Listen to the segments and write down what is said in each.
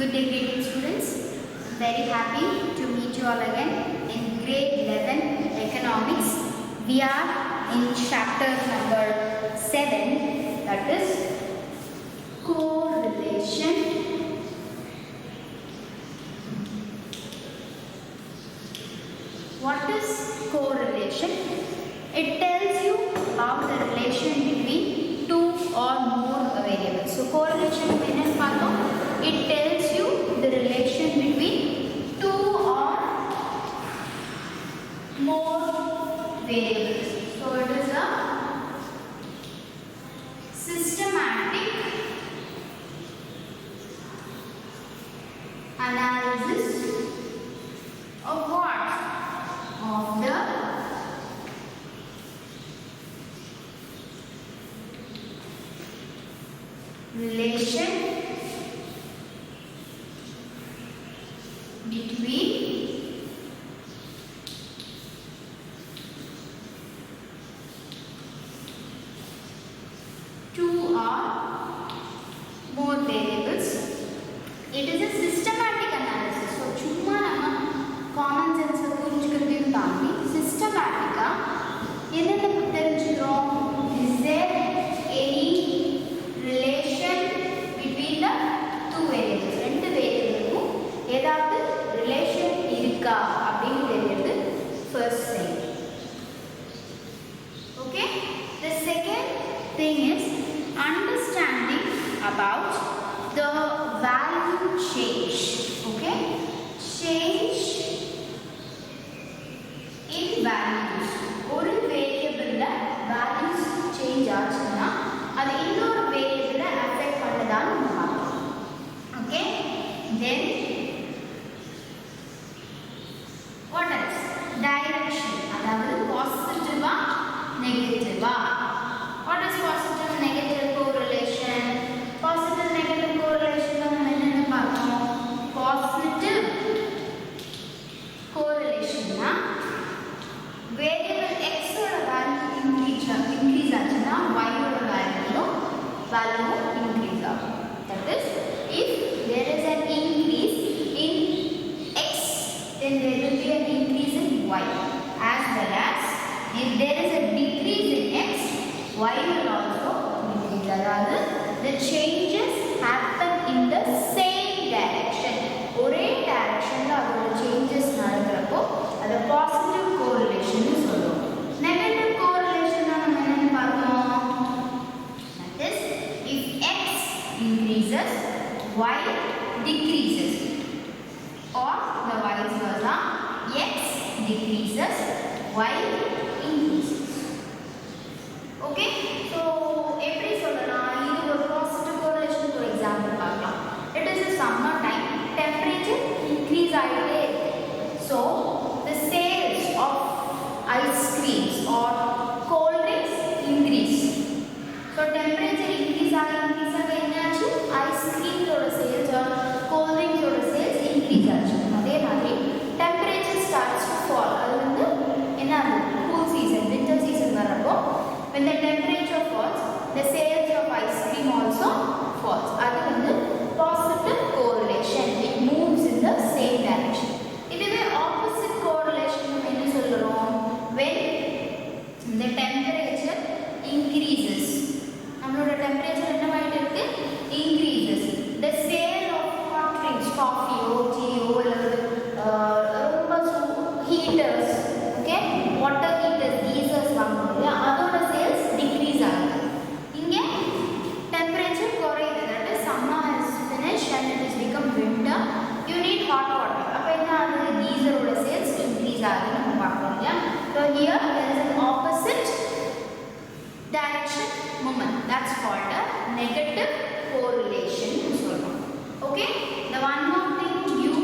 Good day, greeting students. Very happy to meet you all again in grade 11 economics. We are in chapter number 7, that is correlation. What is correlation? It tells you about the relation between two or more variables. So correlation means it tells you the relation between two or more variables. So it is a systematic analysis of what? Of the relation between two or more variables. It is a systematic analysis. So, chumma nama common sense purinjukkuradhum taandi systematic enna therinjikrom, is there any relation between the two variables? Rendu variables edavadhu relation irukka appdinu theriyadhu first thing. Okay, the second thing is understanding about the value change. Okay, change in values. ஒரு வேரியபிள்ல values change ஆச்சுன்னா அது இன்னொரு வேரியபிளை affect பண்ணதான்னு நம்ம பார்க்கலாம். Okay, then what else? Direction, அதாவது பாசிட்டிவா நெகட்டிவா. What is positive negative correlation? Positive negative correlation நம்ம என்னன்னு பார்த்தோம்? Positive correlation னா வேரியபிள் x ஓட வேல்யூ இன்க்ரீஸ் ஆச்சுன்னா y ஓட வேல்யூ increase ஆகும். That is, if there is an increase in x, then there will be an increase in y, as well as if there is a decrease in x, y will also decrease. அதாவது the changes happen in the same direction. ஒரே directionல அதோட changes நடக்கிறப்போ அது positive correlation னு சொல்லுவோம். Negative correlation னா நம்ம என்னன்னு பார்த்தோம்? That is, if x increases, y decreases, or the vice versa, x decreases, y increases. Okay, so எப்படி சொல்லலாம்? இது ஒரு positive correlation. For example பார்க்கலாம். It is a summer time, temperature increase ஆயிட்டே இருக்கு. So the sales of ice creams or cold drinks increase. So temperature increase ஆக என்னாச்சு? ice creams ஓட sales or cold drinks ஓட sales increase ஆச்சு. அதே மாதிரி temperature starts to fall. அது வந்து என்ன ஆகுது? cool season, winter season வரப்போ when the temperature falls, the sales of ice cream also falls. அது வந்து positive correlation. It moves in the same direction. இதுவே opposite correlation என்ன சொல்றோம்? When the temperature increases, நம்மளோட temperature என்னவாயிட்டு இருக்கு? Increases. The sale of hot drinks, coffee or tea or ரொம்ப heaters, okay, water heaters, geysers வாங்குறோம், அதோட sales decrease ஆகுது. இங்க temperature குறையுது. That is, summer has finished and it has become winter. You need hot water. அப்ப என்ன ஆகுது? geyser ஓட sales increase ஆகுது நம்ம பார்க்கிறோம் இல்லையா? So here there is an opposite direction movement. That's called a negative correlation னு சொல்றோம். Okay, the one more thing you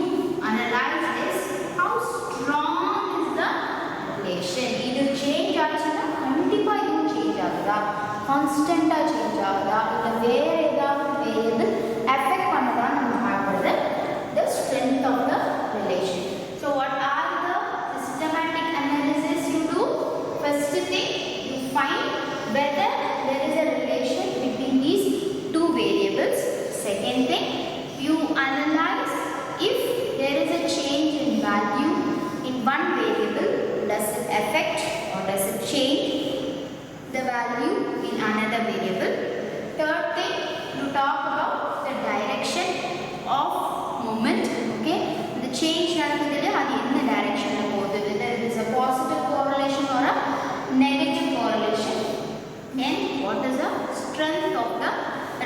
analyze is how strong is the relation. இது change ஆச்சுன்னா கண்டிப்பா இதுவும் change ஆகுதா? கான்ஸ்டன்ட்டா change ஆகுதா? இல்ல வேற ஏதாவது வேரியபிள் அஃபெக்ட் பண்ணதா நம்ம பார்க்கிறது the strength of the relation. So what are the systematic analysis you do? First thing, you find whether there is a relation between these two variables. Second thing, you analyze if there is a change in value in one variable, does it affect or does it change the value in another variable? Third thing, to talk about the direction of movement. Okay, the change நடக்குதுல அது என்ன directionல போகுது, whether it is a positive correlation or a negative correlation, then what is the strength of the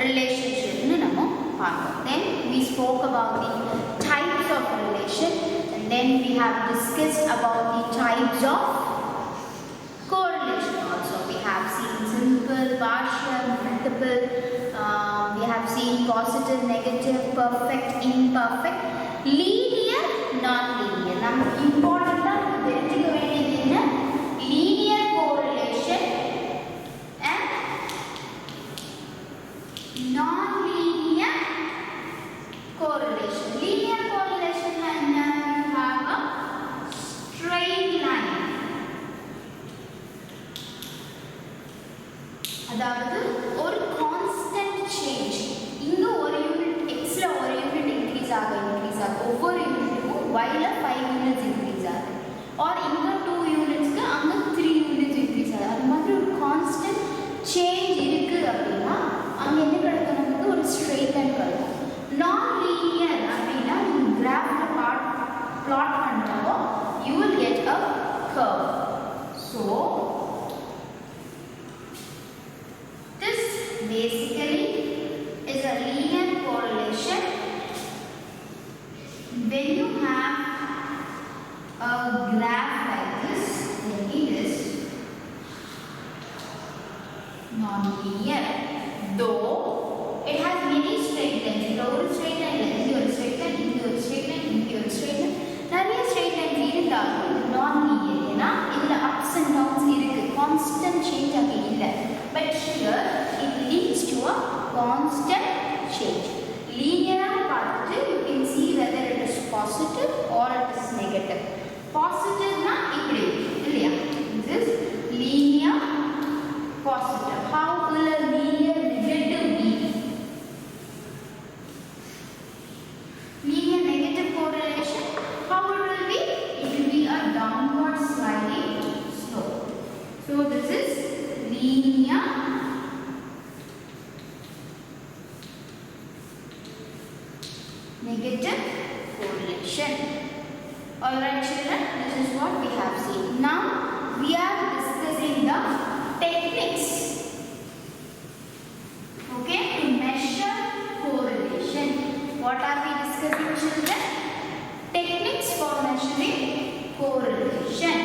relationship nu நம்ம பார்த்தோம். Then we spoke about the types of relation, and then we have discussed about the types of correlation also. We have seen simple, partial, multiple, we have seen positive, negative, perfect, imperfect, linear, non-linear. நமக்கு இம்பார்ட்டண்டா தெரிஞ்சுக்க வேண்டியது என்ன, linear correlation and non-linear correlation. Linear correlation na enna, you have a straight line. அதாவது ஒரு constant change, இங்க ஒரு unit எக்ஸ்ல ஒரு unit increase ஆக ஒவ்வொரு யூனிட்டுக்கும் yல 5 யூனிட்ஸ் இன்க்ரீஸ் ஆகுது, ஆர் இங்க 2 யூனிட்ஸ்க்கு அங்க 3 யூனிட்ஸ் இன்க்ரீஸ் ஆகுது. அது மாதிரி ஒரு கான்ஸ்டன்ட் சேஞ்ச் இருக்கு அப்படின்னா அங்க என்ன கிடைக்கும், நமக்கு ஒரு ஸ்ட்ரெயிட் லைன் கிடைக்கும். நான் லீனியர் அப்படின்னா நீங்க கிராஃப்ல பிளாட் பண்றப்போ you will get a curve. So this basically is a linear correlation when you have a graph like this, then it is non-linear, though it has many straight lines. இது ஒரு straight line இல்லை, இது ஒரு straight line, இது ஒரு straight line, இது ஒரு straight line, நிறைய straight lines இருந்தாலும் இது non-linear. ஏன்னா இதுல ups and downs இருக்கு, constant change அங்க இல்லை. But here it leads to a constant change. Linear பார்த்துட்டு you can see whether it is positive or it is negative. Positive na இப்படி இல்லையா, this is linear positive. How will a linear negative be? Linear negative correlation, how it will be? It will be a downward sliding slope. So this is linear negative correlation. Alright children, this is what we have seen. Now we are discussing the techniques, okay, to measure correlation. What are we discussing children? Techniques for measuring correlation.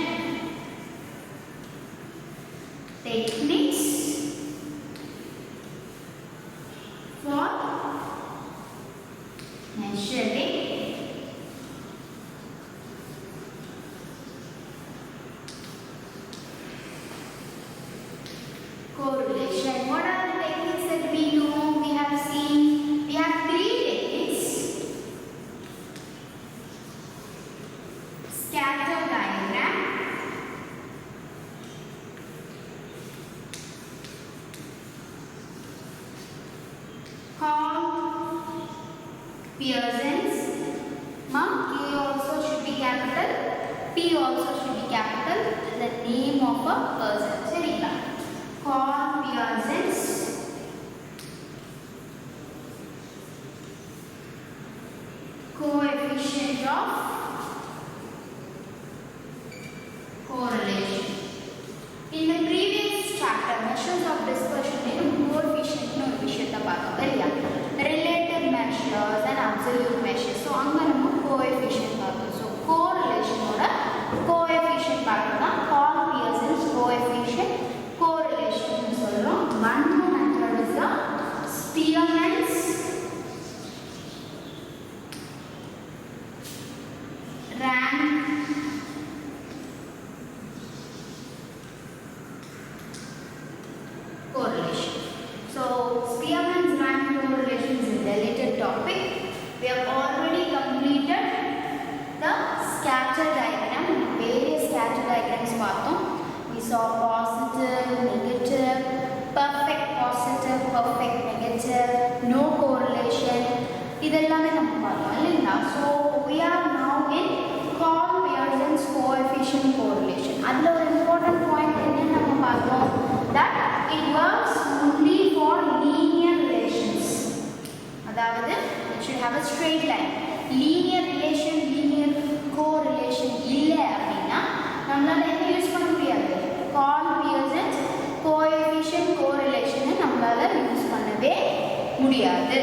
Techniques for measuring correlation. What are the techniques that we know? We have seen, we have 3 techniques. Scatter diagram, Pearson's. K also should be capital, P also should be capital. The name of a person. சரிங்களா? Pearson's coefficient of correlation. In the previous chapter, measures of dispersion, coefficient no விஷயத்தை பார்த்தோம் இல்லையா? Relative measures and absolute measures. So அங்க நம்ம coefficient பார்த்தோம். So correlation ஓட coefficient பார்த்தோம்னா Pearson's coefficient correlation னு சொல்றோம். One method is the Spearman's rank correlation. So Spearman's rank correlation is a related topic. We have already completed the scatter diagram. Various scatter diagrams பார்த்தோம். We saw positive, negative, perfect positive, perfect negative, no correlation. இதெல்லாமே நம்ம பார்த்தோம் இல்லையா? formula. So we are now in Pearson's coefficient correlation. Adla or important point enna nama paatrom that it works only for linear relations. Adavadhu it should have a straight line. Linear relation, linear correlation illa appadina nammala enna use panna mudiyadhu. Pearson's coefficient correlation nammala use pannave mudiyadhu.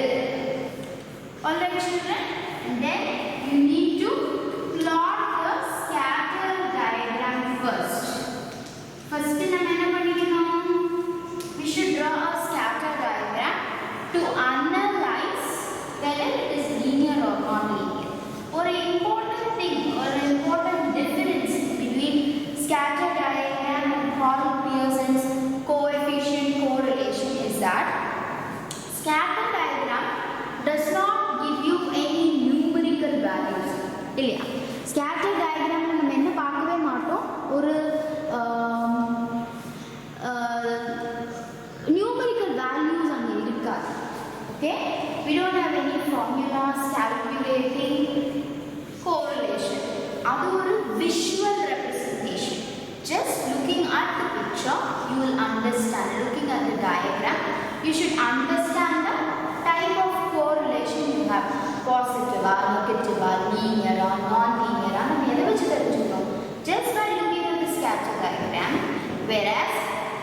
Alright children, and then you need to plot the scatter diagram first. First நம்ம என்ன பண்ணிக்கணும்? We should draw a scatter diagram to analyze whether it is linear or non-linear. Or important thing or important difference between scatter diagram and Pearson's coefficient correlation is that scatter diagram does not give you any numerical values. இல்லையா? Scatter diagram நம்ம என்ன பார்க்கவே மாட்டோம். ஒரு numerical values அங்க இருக்காது. Okay? We don't have any formulas calculating correlation. அது ஒரு visual representation. Just looking at the picture, you will understand. Looking at the diagram, you should understand the type of correlation you have. Positive, negative, linear, non-linear. நம்ம எதை வச்சு தெரிஞ்சுக்கணும்? Just by looking at the scatter diagram. Whereas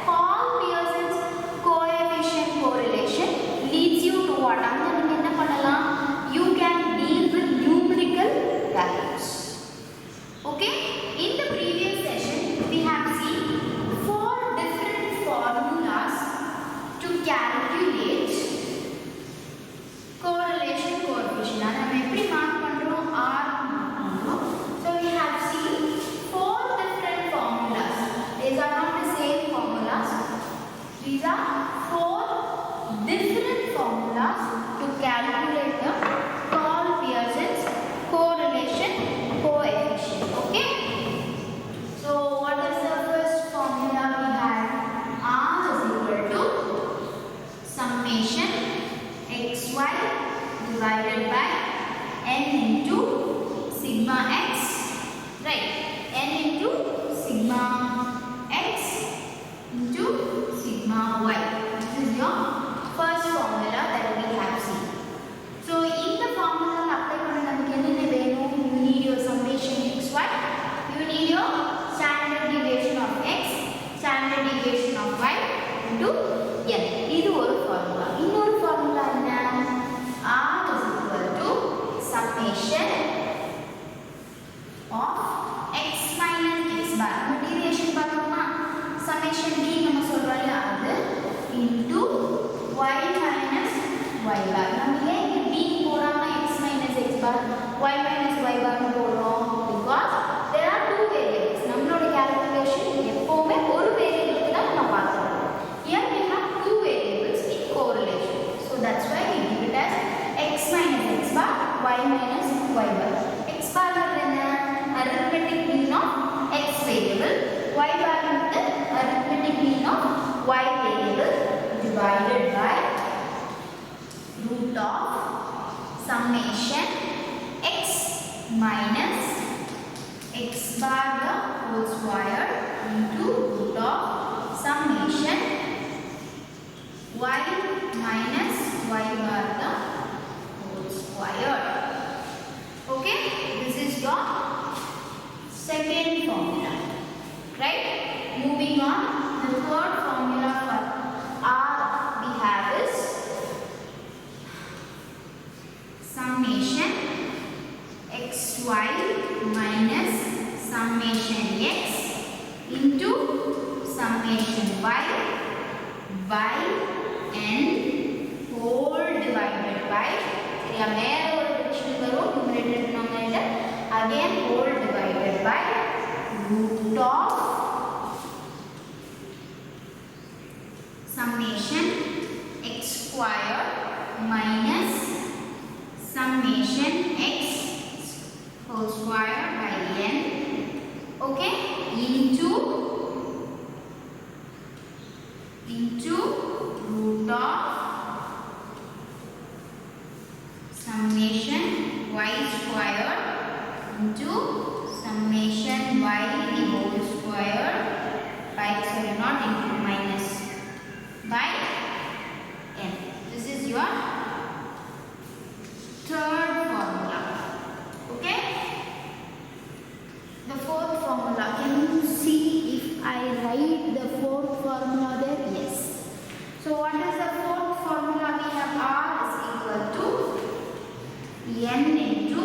Pearson's coefficient correlation leads you to what? அங்க நீங்க என்ன பண்ணலாம்? You can deal with numerical values. Okay? In the previous session, we have seen 4 different formulas to calculate correlation coefficient. Adha நம்ம எப்படி mark பண்றோம்? R mark பண்றோம். So we have seen 4 different formulas. These are not the same formulas. These are 4 different formulas to calculate the Pearson's correlation coefficient. Okay? So what is the first formula we have? R is equal to summation xy divided by n into sigma x, right? N into sigma x into sigma y. This is your first formula that we have seen. So in the formula apply பண்ண நமக்கு என்ன வேணும்? You need your summation xy, you need your standard deviation of x, standard deviation of y into n. இது ஒரு formula. இன்னொரு formula என்ன? R is equal to summation of x minus x bar. நம்ம deviation பார்த்தோமா? Summation d நம்ம சொல்றோம்ல அது into y minus y bar. நம்ம ஏன் இங்க d போடாம x minus x bar, y minus y bar னு போடுறோம்? Because there are two variables. நம்மளோட calculation எப்பவுமே ஒரு வேரியபிளுக்கு தான் நம்ம பார்க்கறோம். Here we have two variables in correlation. So that's why we give it as x minus x bar, y minus y bar. X bar is the arithmetic mean of x variable, y bar is the arithmetic mean of y variable divided by root of summation x minus x bar the whole square into root of summation y minus y bar the whole square. Okay? This is your second formula. Right? Moving on, the third formula for R we have is summation xy minus summation x into summation y by n whole divided by சரியா மேல ஒரு division வரும் numerator denominator again whole divided by root of summation x square minus summation x whole square by n, okay, into root of summation y squared into summation y the whole square by, sorry, not into, minus, by n. This is your third formula. Okay? The fourth formula, can you see if I write the fourth formula there? Yes. So what is the fourth formula? We have r is equal to n into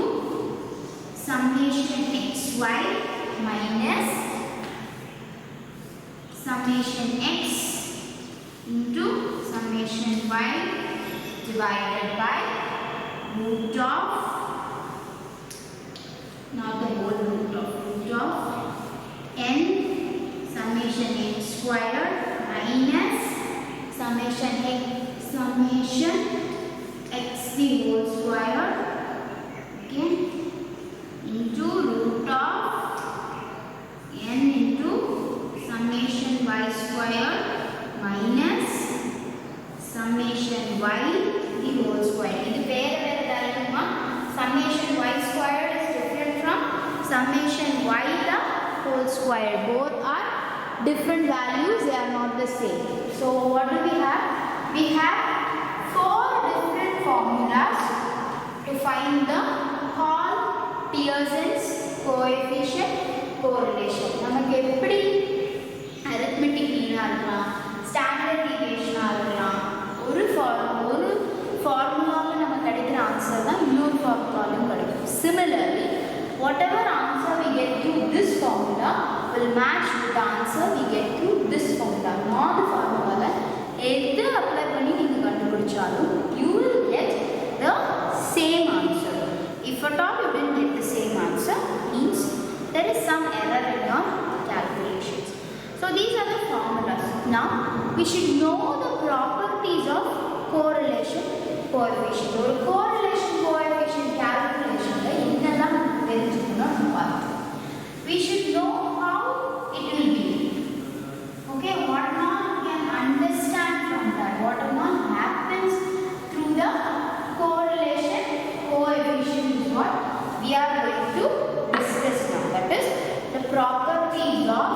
summation xy minus summation x into summation y divided by root of, not the whole root of n summation x squared minus summation x the whole square, okay, into root of n into summation y squared minus summation y the whole square. This summation y squared is different from summation y the whole square. Both are different values, they are not the same. So what do we have? We have 4 different formulas to find the Hall-Pearson's coefficient correlation. நமக்கு எப்படி arithmetic mean இருக்கலாம், standard deviation இருக்கலாம், ஒரு ஃபார்முலாவில் நம்ம கிடைக்கிற answer தான் இன்னொரு ஃபார்முலாவிலும் கிடைக்கும். Similarly, whatever answer we get through this formula will match with the answer we get through this formula. நாலு ஃபார்முலால எது அப்ளை பண்ணி நீங்க கண்டுபிடிச்சாலும் you will get the same answer. If at all you didn't get the same answer, means there is some error in your calculations. So these are the formulas. Now we should know the properties of correlation coefficient. ஒரு correlation coefficient calculation ல என்னெல்லாம் தெரிஞ்சுக்கணும் பார்ப்போம். We should know how it will be. Okay, what all can understand from that? What all happens through the correlation coefficient is what we are going to discuss now. That is the properties of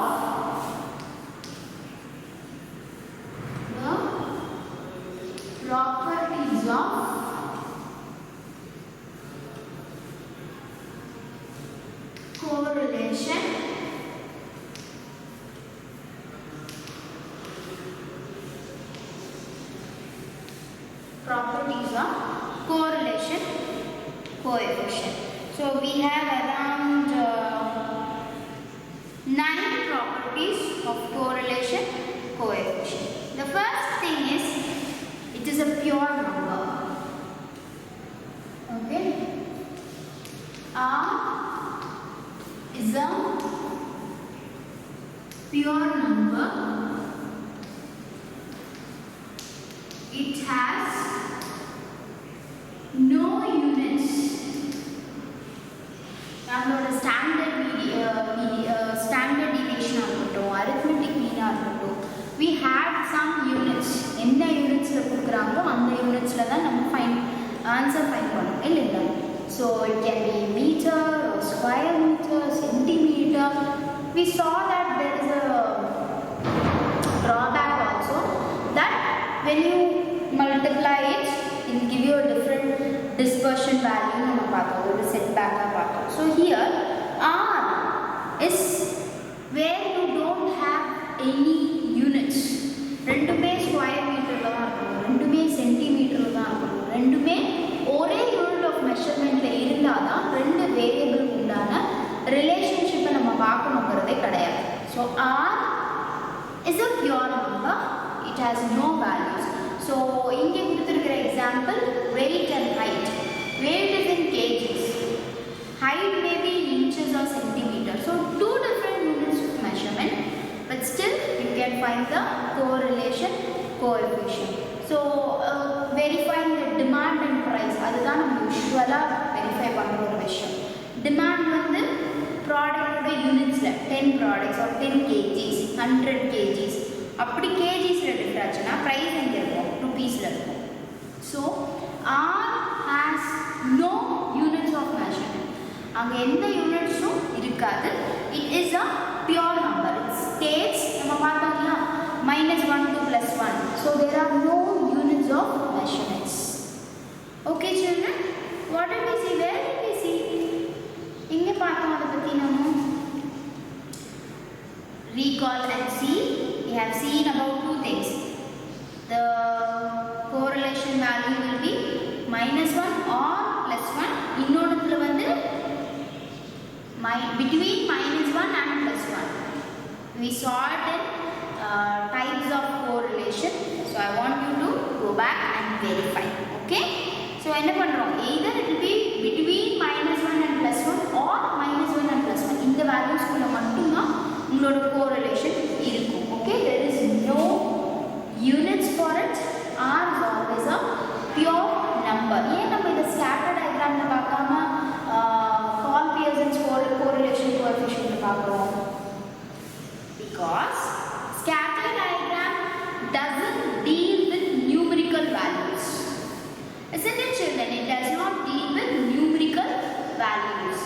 correlation coefficient. So we have around 9 properties of correlation coefficient. The first thing is it is a pure number. Okay, R is a pure number. It has no units. நம்மளோட standard deviation ஆகட்டும், arithmetic mean ஆகட்டும், we had some units. என்ன unitsல கொடுக்குறாங்களோ அந்த unitsல தான் நம்ம answer find பண்ணணும் இல்லைங்களா? So it can be meter or square meter, centimeter. We saw that there is a drawback also, that when you multiply it will give you a different dispersion value. நம்ம பார்த்தோம், ஒரு setback பார்த்தோம். So here R is where you don't have any units. ரெண்டுமே square மீட்டர்ல தான் இருக்கணும், ரெண்டுமே சென்டிமீட்டர்ல தான் இருக்கணும், ரெண்டுமே ஒரே யூனிட் ஆஃப் மெஷர்மெண்ட்ல இருந்தால் தான் ரெண்டு வேரியபிள் உண்டான ரிலேஷன்ஷிப்பை நம்ம பார்க்கணுங்கிறதே கிடையாது. So R is a pure number. It has no values. So இங்கே கொடுத்துருக்கிற example weight and height. Weight is in kgs. Height may be in inches or centimeters. So two different units of measurement, but still you can find the correlation coefficient. So verifying the demand and price, அதுதான் நம்ம யூஷுவலாக verify பண்ணுற ஒரு விஷயம். Demand வந்து ப்ராடக்டோட யூனிட்ஸில் 10 products R 10 kgs, 100 kgs அப்படி கேஜிஸில் differ ஆச்சுன்னா price எங்கே இருக்கும்? ருபீஸில் இருக்கும். So R has no units of அங்க எந்த யூனிட்ஸும் இருக்காது. It is a pure number. It states நம்ம பார்த்தோம்ல -1 to +1. So there are no units of measurements. Okay children, what did we see? Where did we see? இங்க பார்த்தோம் அத பத்தி நாம recall and see. We have seen about two things. The correlation value will be -1 or +1. இன்னொருத்துல வந்து between -1 and +1. We saw it in types of correlation. So I want you to go back and verify. Okay? So என்ன பண்றோம்? Either it will be between -1 and +1 or -1 and +1. இந்த values குள்ள மட்டும் தான் உங்களோட correlation இருக்கும். Okay? There is no units for it. R is always a pure number. ஏன் நம்ம இந்த scatter diagram ல பார்க்காம Pearson's correlation coefficient பார்க்கிறோம்? Because scatter diagram doesn't deal with numerical values. Isn't it children? It does not deal with numerical values.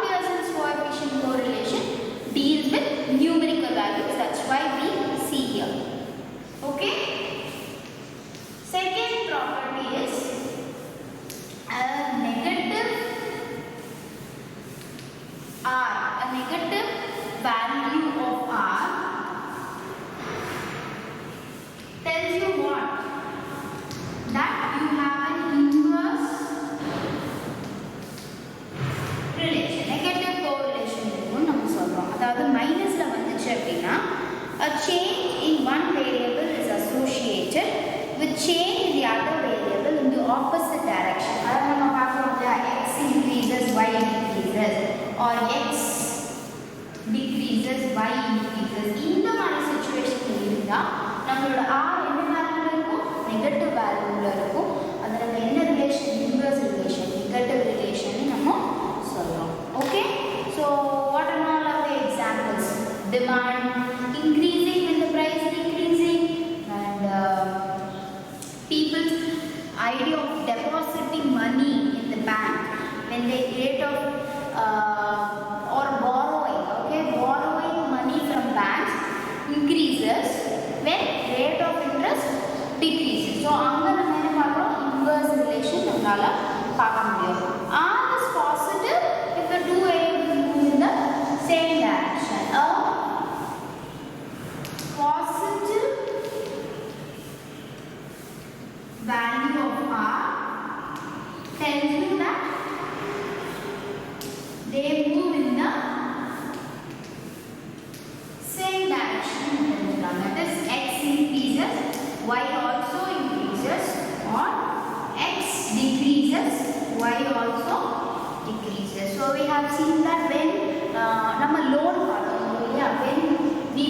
Pearson's coefficient correlation deals with numerical values. That's why we see here. Okay? Second property is a negative R. A negative value of R tells you what? That you have an inverse relation. Negative correlation இருக்குன்னு நம்ம சொல்றோம். அதாவது மைனஸ்ல வந்துச்சு அப்படின்னா a change in one variable is associated with change in the other variable in the opposite direction. அதாவது நம்ம பார்க்கிறோம் x increases, y decreases, or x decreases, y increases. இந்த மாதிரி சிச்சுவேஷன் இருந்தா நம்மளோட r என்ன வேல்யூல இருக்கும்? நெகட்டிவ் வேல்யூல இருக்கும். அது நம்ம என்ன relation? Inverse relation, negative relation நம்ம சொல்றோம். Okay? So what are all of the examples? Demand increasing when the price is decreasing, and people's idea of depositing money in the bank when the rate of or borrowing, okay, borrowing money from banks increases when rate of interest decreases. So அங்க நம்ம என்ன பார்க்கிறோம்? inverse relation நம்மளால பார்க்க முடியும். R is positive if the two variables move in the same direction. A positive value of R tells you that they move in the same direction. That is x increases, y also increases, or x decreases, y also decreases. So we have seen that when நம்ம loan பார்த்தோம் இல்லையா, when we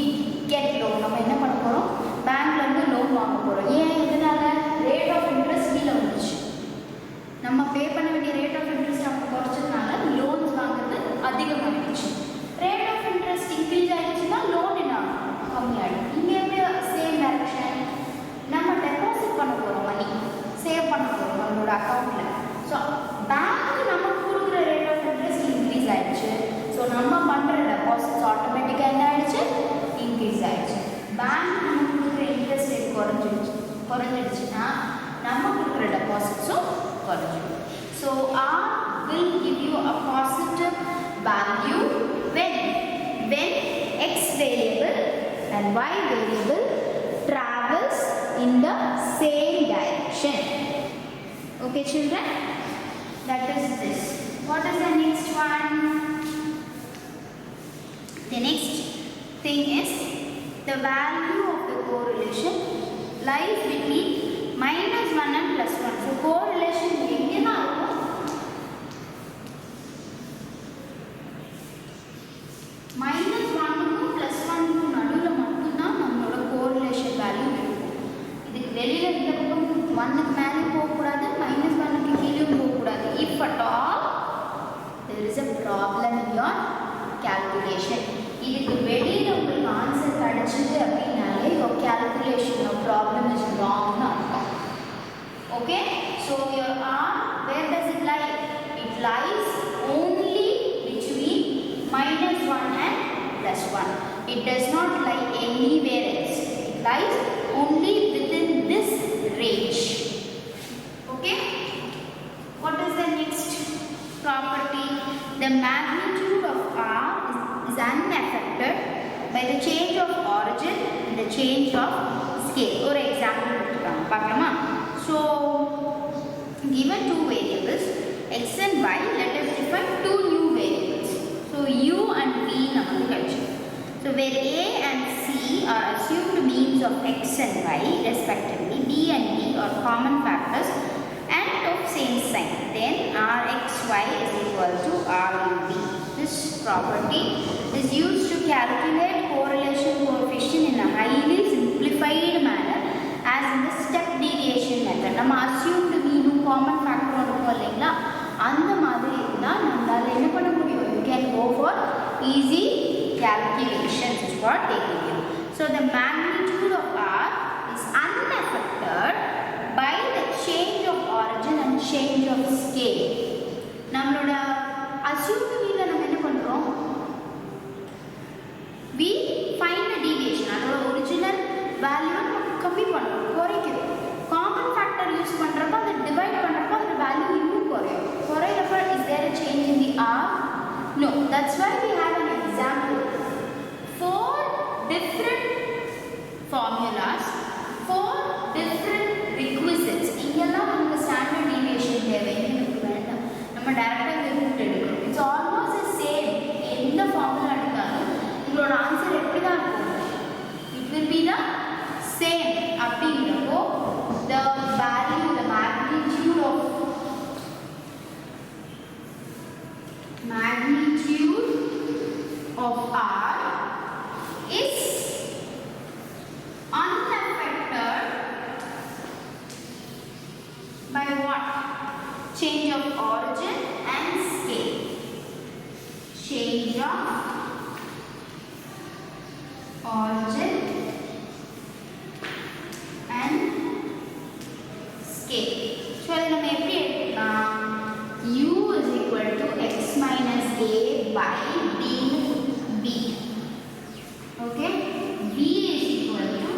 get loan நம்ம என்ன பண்ண போறோம்? பேங்க்ல இருந்து loan வாங்க போறோம். ஏன்? இதனால ரேட் ஆஃப் இன்ட்ரெஸ்ட் கீழ வந்துச்சு. நம்ம பே பண்ண வேண்டிய ரேட் ஆஃப் இன்ட்ரெஸ்ட் அவங்க குறைச்சதுனால லோன்ஸ் வாங்குறது அதிகமாகிடுச்சு. ரேட் ஆஃப் இன்ட்ரெஸ்ட் இன்க்ரீஸ் ஆகிடுச்சுன்னா லோன் என்ன கம்மியாகிடும். இங்கே எப்படி சேம் டைரக்ஷன்? நம்ம டெபாசிட் பண்ண போகிறோம், மணி சேவ் பண்ண போகிறோம் நம்மளோட அக்கௌண்ட்டில். ஸோ பேங்க்கு நமக்கு கொடுக்குற ரேட் ஆஃப் இன்ட்ரெஸ்ட் இன்க்ரீஸ் ஆகிடுச்சு. ஸோ நம்ம பண்ணுற டெபாசிட்ஸ் ஆட்டோமேட்டிக்காக என்ன ஆகிடுச்சு? இன்க்ரீஸ் ஆகிடுச்சு. பேங்க் நமக்கு கொடுக்குற இன்ட்ரெஸ்ட் ரேட் குறைஞ்சிடுச்சுன்னா நம்ம கொடுக்குற டெபாசிட்ஸும் குறைஞ்சிடும். So R will give you a positive value when x variable and y variable travels in the same direction. Okay children, that is this. What is the next one? The next thing is the value of the correlation lies between -1 and +1. So correlation எங்கேனா இருக்கும்? -1க்கும் +1க்கும் நடுவில் மட்டும்தான் நம்மளோட correlation value இருக்கும். இதுக்கு வெளியில இந்த பக்கம் 1க்கு மேலே போகக்கூடாது, -1க்கு கீழே போகக்கூடாது. If at all there is a problem in your calculation. இதுக்கு வெளியில உங்களுக்கு ஆன்சர் கிடைச்சது அப்படின்னாலே your calculation or problem is wrong னு அர்த்தம். Okay, so your R, where does it lie? It lies only It does not lie anywhere else. It lies only within this range. Okay? What is the next property? The magnitude of R is unaffected by the change of origin and the change of scale. Or example, so given two variables x and y, let us define two new variables. So u and v namakku kadichu. So where a and c are assumed means of x and y respectively, b and d are common factors and of same sign, then rxy is equal to rub. This property is used to calculate correlation coefficient in a highly simplified manner as in the step deviation method. நம்ம assumed mean common factor இருக்கும் இல்லைங்களா, அந்த மாதிரி இருந்தால் நம்மளால என்ன பண்ண முடியும்? You can go for easy calculations is what they give you. So the magnitude of R is unaffected by the change of origin and change of scale. நம்மளோட assumed mean ல நம்ம என்ன பண்றோம்? We find the deviation. அதோட original value கம்மி பண்றோம், குறைக்கிறோம். Common factor use பண்றப்ப அதை டிவைட் பண்றப்ப அந்த வேல்யூ இன்னும் குறையும். குறையறப்ப is there a change in the R? No. That's why we have an example. 4 different formulas, 4 different requisites. இங்கெல்லாம் நமக்கு ஸ்டாண்டர்ட் டீவியேஷன் தேவைன்னு நமக்கு வேண்டாம். நம்ம டைரக்டா இந்த ரூட் எடுக்கிறோம். It's almost the same. எந்த ஃபார்முலா எடுத்தாலும் உங்களோட ஆன்சர் எப்படி தான் இருக்கும்? It will be the same. அப்படிங்கிறப்போ the value, the magnitude of R is unaffected by what? Change of origin and scale. Change of origin and scale. So நம்ம எப்படி எடுக்கலாம்? U is equal to x minus a by d b. Okay? B is equal to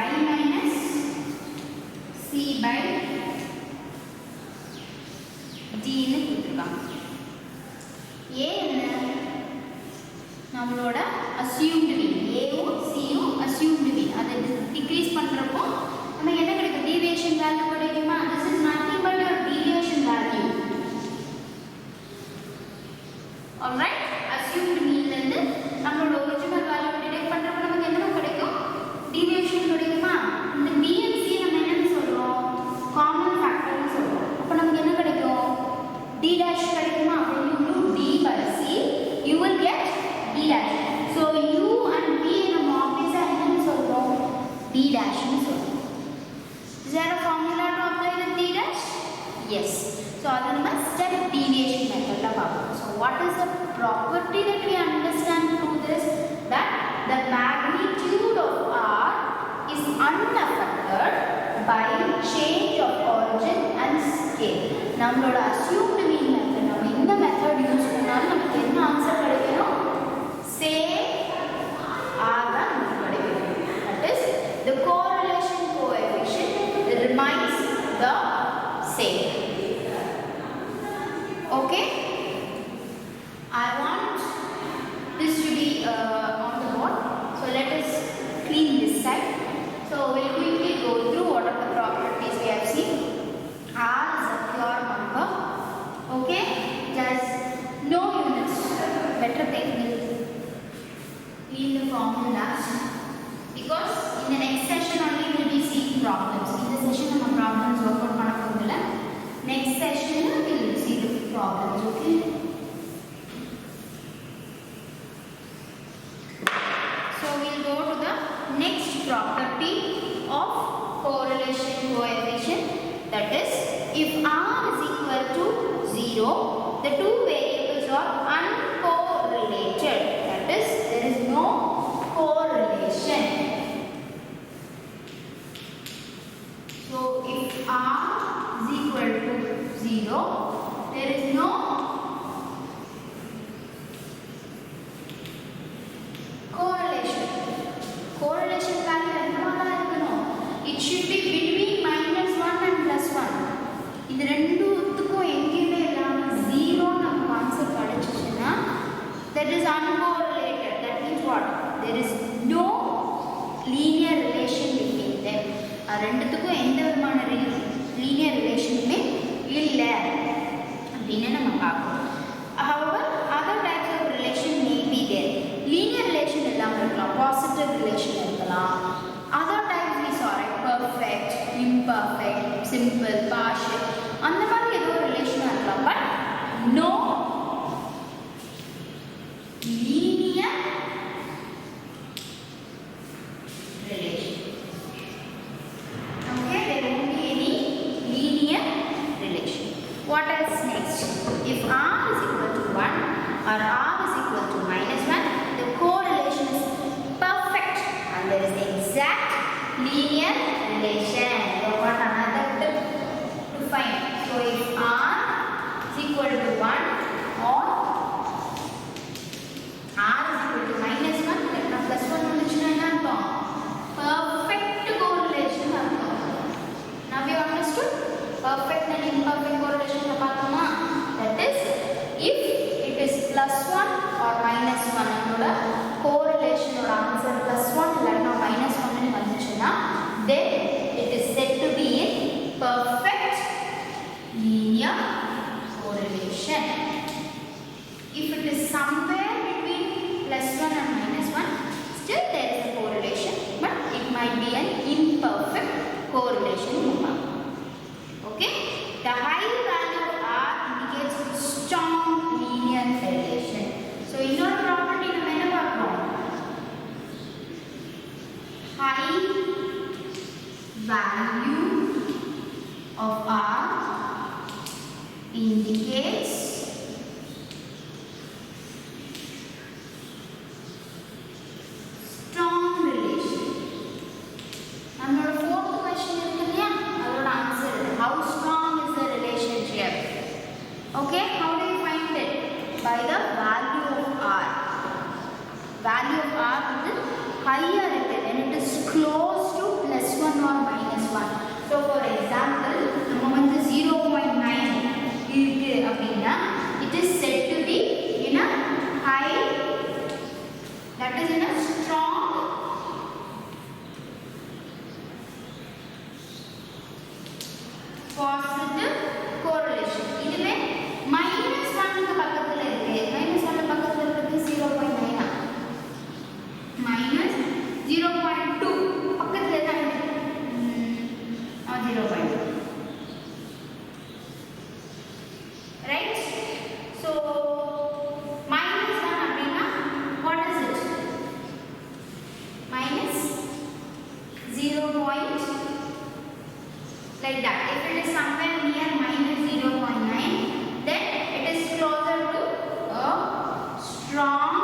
y minus c by d னு கொடுத்துருக்காங்க. A என்ன? நம்மளோட assumed mean. A யும் C யும் assumed mean. அதை decrease பண்றப்போ நமக்கு என்ன கிடைக்கும்? Deviation value கிடைக்குமா? This is nothing but your deviation value. Alright? Assumed mean ல இருந்து நம்மளோட original value டிடெக்ட் பண்றப்போ நமக்கு என்ன கிடைக்கும்? Deviation கிடைக்குமா? இந்த B and C நம்ம என்னன்னு சொல்றோம்? Common factor னு சொல்றோம். அப்ப நமக்கு என்ன கிடைக்கும்? D dash கிடைக்குமா? When you do D by C, you will get D dash. So U and B நம்ம obviously என்னன்னு சொல்றோம்? D dash னு சொல்றோம். Is there a formula to apply with D dash? Yes. So அது நம்ம step deviation method ல பார்ப்போம். So what is the property that we understand through this? That the magnitude of R is unaffected by change of origin and scale. நம்மளோட assumed mean method, நம்ம இந்த method use பண்ணாலும் நமக்கு என்ன answer கிடைக்கணும்? Same R தான் நமக்கு கிடைக்கும். That is the correlation coefficient remains the same. Okay? I want this to be on the board. So let us clean this side. So we'll quickly go through what are the properties we have seen. R is a pure number. Okay? Just no units. Better technique. Clean the formulas. Because in the next session only we will be seeing problems. In this session we will problems work out panakudilla. Next session we will see the problems. Okay? So we will go to the next property of correlation coefficient. That is, if R is equal to 0, the two variables are uncorrelated. That is, there is no correlation. So if R is equal to 0, there is no is uncorrelated. That means what? There is no linear relation between them. ரெண்டுத்துக்கும் எந்த விதமான linear relationமே இல்ல அப்படினு நம்ம பார்ப்போம். However, other types of relation may be there. Linear relation இல்லாம இருக்கலாம், positive relation இருக்கலாம். Other types we saw, right? Perfect, imperfect, simple, partial. அந்த மாதிரி ஏதோ relation இருக்கலாம். But no linear relation. Okay, there won't be any linear relation. What else next? If r is equal to 1 or r is equal to -1, the correlation is perfect and there is exact linear relation. So what another tip to find? So if r is equal to 1 or r is equal to -1, then plus 1 வந்துச்சுனா என்ன அர்த்தம்? Perfect correlation அர்த்தம். Now we understood perfect and imperfect correlation பார்த்தோமா? That is, if it is +1 or -1, நம்மளோட correlation ஓட answer +1 இல்லனா -1 னு வந்துச்சுனா, then it is said to be in perfect linear correlation. If it is somewhere between +1 and -1, still there is a correlation, but it might be an imperfect correlation. Okay? The high value of r indicates strong linear relation. So, இன்னொரு property நம்ம என்ன பார்க்கிறோம்? High value of r indicates strong relation. நம்மளோட fourth question இருக்கு இல்லையா? அதோட answer how strong is the relationship? Okay, how do you find it? By the value of r. Value of r வந்து higher இருக்கு when it is close to +1 or -1. So for example, நம்ம வந்து 0.9 இருக்கு அப்படினா, it is said to be in a high, that is in a strong positive correlation. இதுவே -1 க்கு பக்கத்துல இருக்கு, -1 பக்கத்துல இருக்கு 0.9 -0.2 பக்கத்துல தான் இருக்கு. 0.2, right? So -1 அப்படினா what is it? -0. Like that. If it is somewhere near -0.9, then it is closer to a strong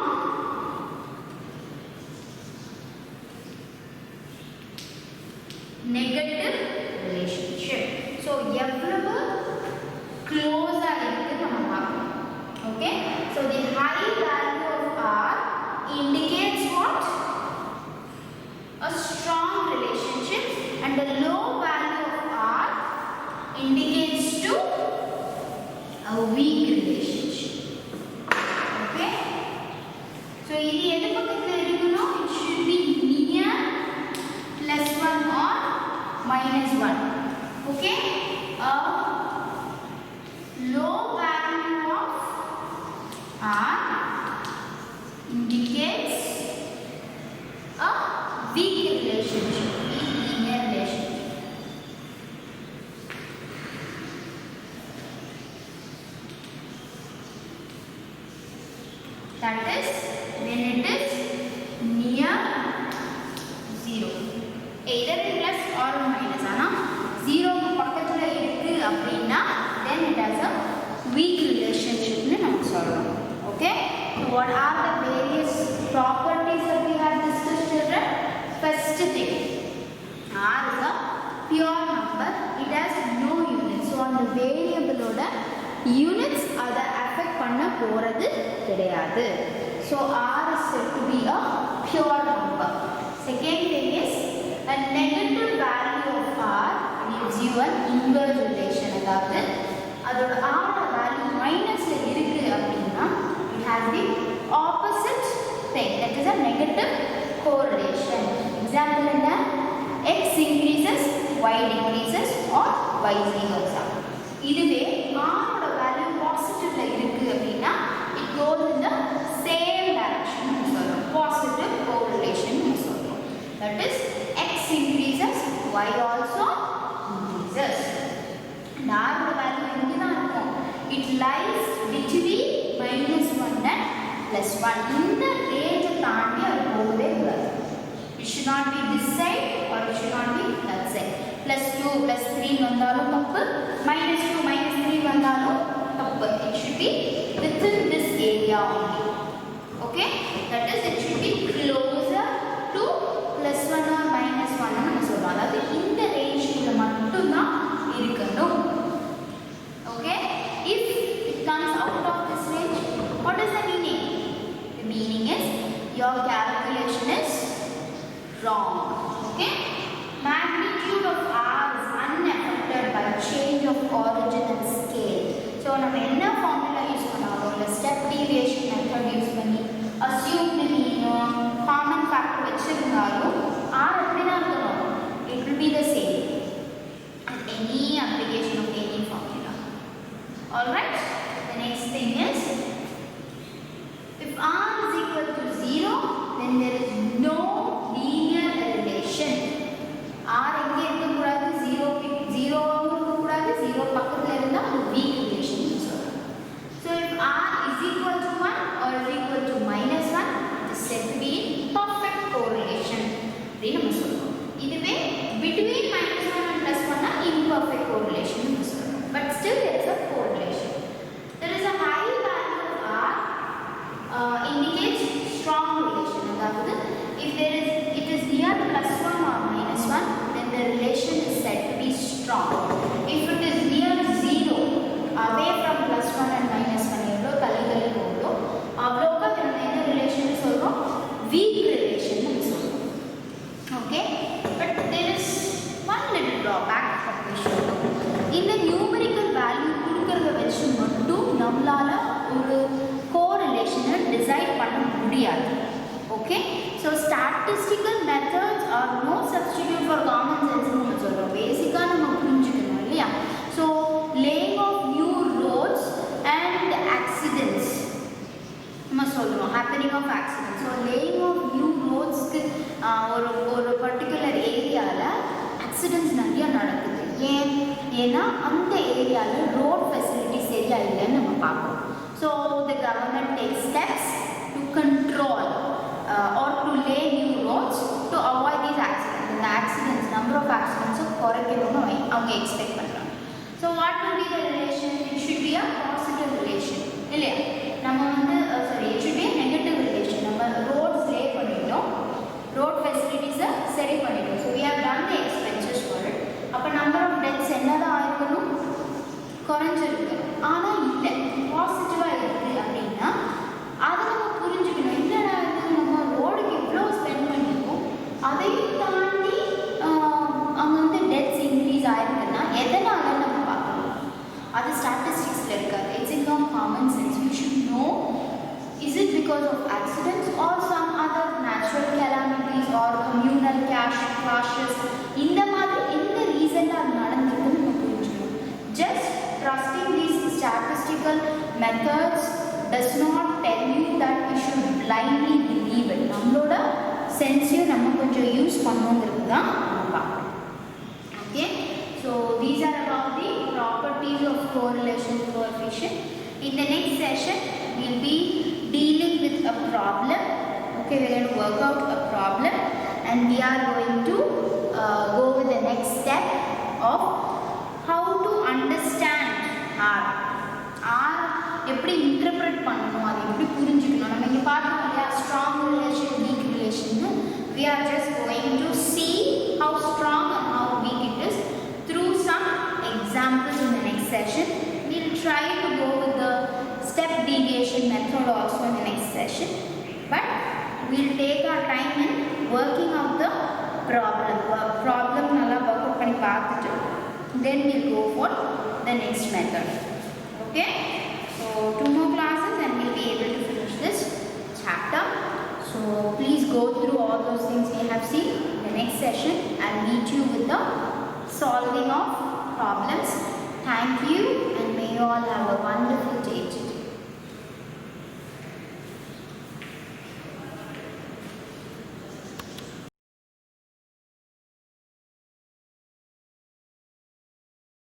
negative relationship. So எவ்வளவு close ஆ இருக்கு நம்ம பார்க்கணும். Okay? So the high value of r indicates what? A strong relationship, and the low value of r indicates to a weak relationship. Okay? So இது எது பக்கத்துல இருக்கணும்? It should be near +1 or -1. Okay? A low value of r indicates a weak relationship, weak linear relationship. That is when it is near 0. Either plus or minus. ஆனா 0 க்கு பக்கத்துல இருக்கு அப்படினா, then it has a weak relationship னு நம்ம சொல்றோம். Okay? So what are the various properties that we have discussed here? First thing, r is a pure number. It has no units. So on the variable ஓட units அதை affect பண்ண போறது கிடையாது. So r is said to be a pure number. Second thing is, a negative value of r gives you an inverse relation. அதாவது அதோட r value minusல இருக்கு அப்படின்னா, it has the opposite thing, that is a negative correlation. Example in the x increases, y decreases or vice versa. இதுவே r ஓட value பாசிட்டிவ்ல இருக்கு அப்படினா it goes in the same direction னு சொல்றோம். Positive correlation னு சொல்றோம். That is x increases, y also increases. r ஓட value இங்க தான் இருக்கும். It lies between -1 and +1. இந்த ரேஞ்ச் தாண்டி அது போகவே கூடாது. It should not be this side or it should not be that side. +2 +3 வந்தாலும் தப்பு, -2 -3 வந்தாலும் தப்பு. It should be within this area only. Okay, that is it should be closer to +1 or -1 னு நம்ம சொல்றோம். அதாவது இந்த ரேஞ்சுக்குள்ள மட்டும் தான் இருக்கணும். Okay, if it comes out of this range, what is the meaning? The meaning is your calculation is wrong. Okay, magnitude of r is unaffected by change of origin and scale. So நம்ம என்ன formula use பண்ணாலும் இல்ல step deviation method use பண்ணி assumed mean common factor வச்சிருந்தாலும் r எப்படி தான் இருக்கணும்? It will be the same in any application of any formula. All right, the next thing is if r is equal to 0, then there is no linear relation. r எங்க இருக்க கூடாது? 0 இருக்க கூடாது. 0 பக்கத்துல இருந்தா அது weak relation னு சொல்றோம். So if r is equal to 1 or is equal to -1, it is said to be in perfect correlation. அப்படி நம்ம சொல்றோம். இதுவே between -1 and +1 னா imperfect correlation னு சொல்றோம். But still there is a correlation. There is a high value of r indicates strong relation. அதாவது if it is near +1 or -1, then the relation is said to be strong. If it is near 0, away from +1 and -1, எவ்வளோ தள்ளி போகுதோ அவ்வளோக்கா நம்ம என்ன relation சொல்றோம்? weak relation னு சொல்றோம். Okay, but there is one little drawback that we should know. இந்த numerical value கொடுக்கறத வச்சு மட்டும் நம்மளால ஒரு correlation டிசைட் பண்ண முடியாது. Okay, so statistical methods are no substitute for common sense னு நம்ம சொல்றோம். பேசிக்கா நம்ம புரிஞ்சுக்கணும் இல்லையா? So laying of new roads and accidents நம்ம சொல்றோம், happening of accidents. So laying of new roads க்கு ஒரு particular ஏரியால accidents நிறைய நடக்குது. ஏன்னா அந்த ஏரியால road facility சரியா இல்லைன்னு நம்ம பார்க்கறோம். So the government takes steps to control or to lay new roads to avoid these accidents. The accidents, number of accidents குறைக்கணும்னு அவங்க எக்ஸ்பெக்ட் பண்றாங்க. So what will be the relation? It should be a positive relation. இல்லையா? நம்ம வந்து it should be a negative relation. நம்ம roads lay பண்ணிட்டோம், road facilities சரி பண்ணிட்டோம். So we have done the expenses for it. அப்ப number of deaths என்னதான் ஆயிருக்கணும்? குறைஞ்சிருக்கு. ஆனா இல்லை, பாசிட்டிவா இருக்கு அப்படின்னா அதை நம்ம புரிஞ்சுக்கணும். என்னடா இது, நம்ம ரோடுக்கு எவ்வளோ ஸ்பெண்ட் பண்ணிருக்கோம், அதையும் தாண்டி அங்கே வந்து டெத்ஸ் இன்க்ரீஸ் ஆயிருக்குன்னா எதனால நம்ம பார்க்கணும். அது ஸ்டாட்டிஸ்டிக்ஸில் இருக்காது. It's in your common sense. You should know, is it because of accidents or some other natural calamities or communal clashes, இந்த மாதிரி எந்த ரீசனாக அது நடந்திருக்குன்னு நம்ம புரிஞ்சுக்கணும். Just trusting these statistical methods does not tell you that we should blindly believe it. நம்மளோட சென்ஸையும் நம்ம கொஞ்சம் யூஸ் பண்ணணுங்கிறது தான் நம்ம பார்க்கணும். Okay, so these are about the properties of correlation coefficient. In the next session we will be dealing with a problem. Okay, we are going to work out a problem and we are going to go with the next step of how to understand r எப்படி interpret பண்ணணும், அதை எப்படி புரிஞ்சுக்கணும். நம்ம இங்கே பார்த்தோம் இல்லையா, strong relation week relation. we are just going to see how strong and how weak it is through some examples in the next session. we will try to go with the step deviation method also in the next session, but we will take our time in working out the problem நல்லா work out பண்ணி பார்த்துட்டு then we will go for the next method. Okay, so 2 more classes and we will be able to finish this chapter. So So please go through all those things we have seen. In the next session, I'll meet you with the solving of problems. Thank you, and may you all have a wonderful